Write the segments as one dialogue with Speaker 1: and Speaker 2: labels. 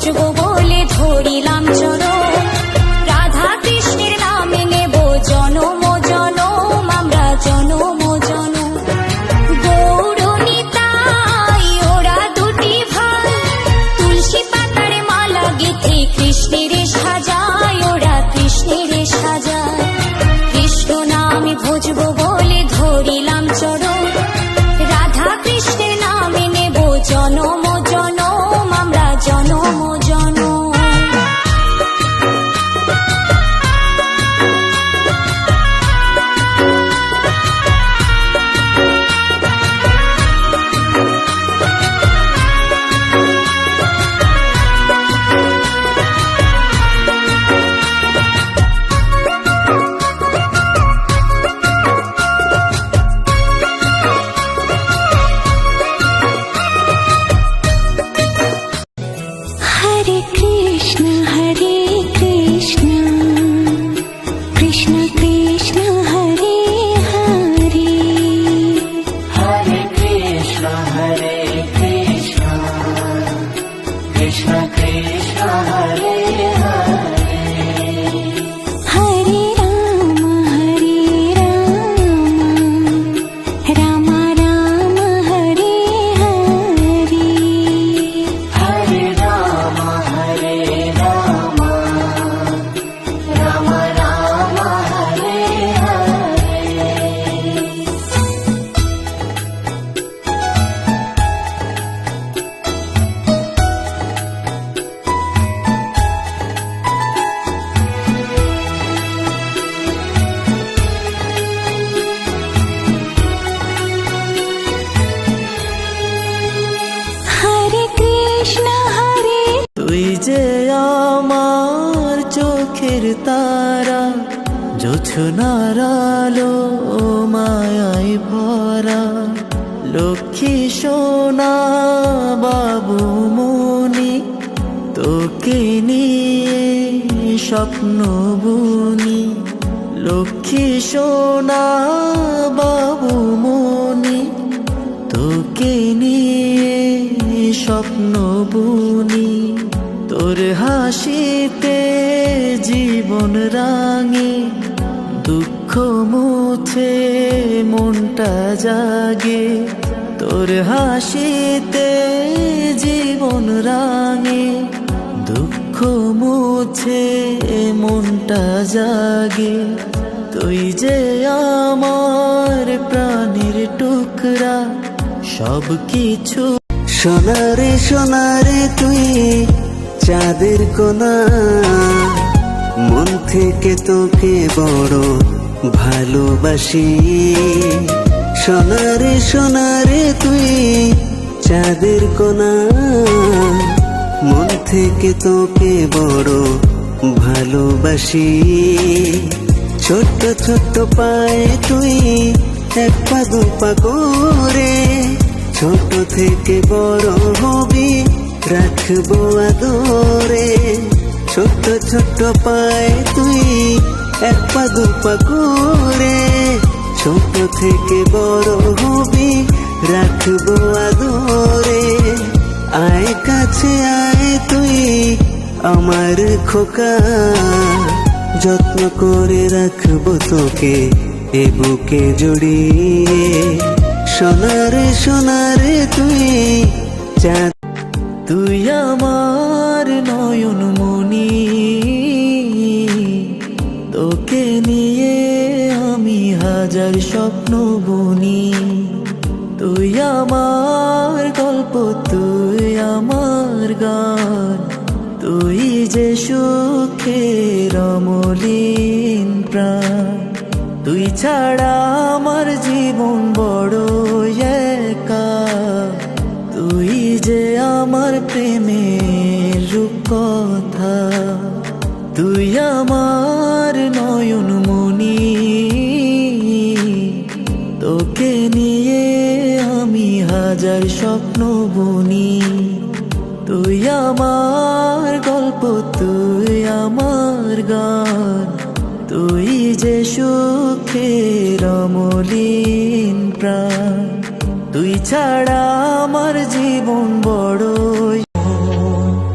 Speaker 1: ভজবো বলে ধরিলাম চরণ। রাধা কৃষ্ণের নামে নেব জনম জনম, আমরা জনম জনম। গৌর নিতাই ওরা দুটি ভাই, তুলসী পাতার মালা গেঁথে কৃষ্ণের সাজায়, ওরা কৃষ্ণের সাজায়। কৃষ্ণ নামে ভজবো বলে ধরিলাম চরণ। রাধা কৃষ্ণের নামে নেব জনম জনম, আমরা জনম জনম। हरे कृष्ण कृष्ण कृष्ण हरे हरे,
Speaker 2: हरे कृष्ण कृष्ण कृष्ण हरे हरे।
Speaker 1: हरे राम राम राम हरे हरे,
Speaker 2: हरे राम राम राम हरे हरे।
Speaker 1: हरे कृष्ण हरे।
Speaker 3: তুই যে আমার চোখের তারা, জোছনার আলো মায়ায় ভরা। লক্ষ্মী সোনা বাবু মনি, তোকে নিয়ে স্বপ্ন বুনি। লক্ষ্মী সোনা বাবু মনি, তোকে নিয়ে স্বপ্ন বুনি। তোর হাসিতে জীবন রাঙে, দুঃখ মুছে মনটা জাগে। তোর হাসিতে জীবন রাঙে, দুঃখ মুছে মনটা জাগে। তুই যে আমার প্রাণের টুকরা, সব কিছু।
Speaker 4: সোনারে সোনারে তুই চাঁদের কোনা, মন থেকে তোকে বড় ভালোবাসি। সোনারে সোনারে তুই চাঁদের কোনা, মন থেকে তোকে বড় ভালোবাসি। ছোট্ট ছোট্ট পায়ে তুই এক পা দু পা করে, ছোট থেকে বড় হবি রাখবো আদরে। ছোট্ট ছোট্ট পায়ে তুই এক পা দু পা করে, ছোট থেকে বড় হবি রাখবো আদরে। আয় কাছে আয় তুই আমার খোকা, যত্ন করে রাখবো তোকে এ বুকে জড়িয়ে। সোনারে সোনারে তুই চাঁদ,
Speaker 3: তুই আমার নয়ন মনি। তোকে নিয়ে আমি হাজার স্বপ্ন বুনি। তুই আমার গল্প, তুই আমার গান। তুই যে সুখের অমলিন প্রাণ। তুই ছাড়া আমার জীবন বড় একা। তুই যে আমার প্রেমের রূপকথা। তুই আমার নয়ন মনি। তোকে নিয়ে আমি হাজার স্বপ্ন বুনি। তুই আমার গল্প, তুই আমার গান। তুই যে সুখের অমলিন প্রাণ। তুই ছাড়া আমার জীবন বড়।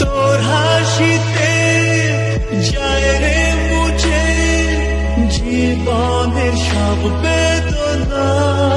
Speaker 5: তোর
Speaker 3: মনের সব বেদনা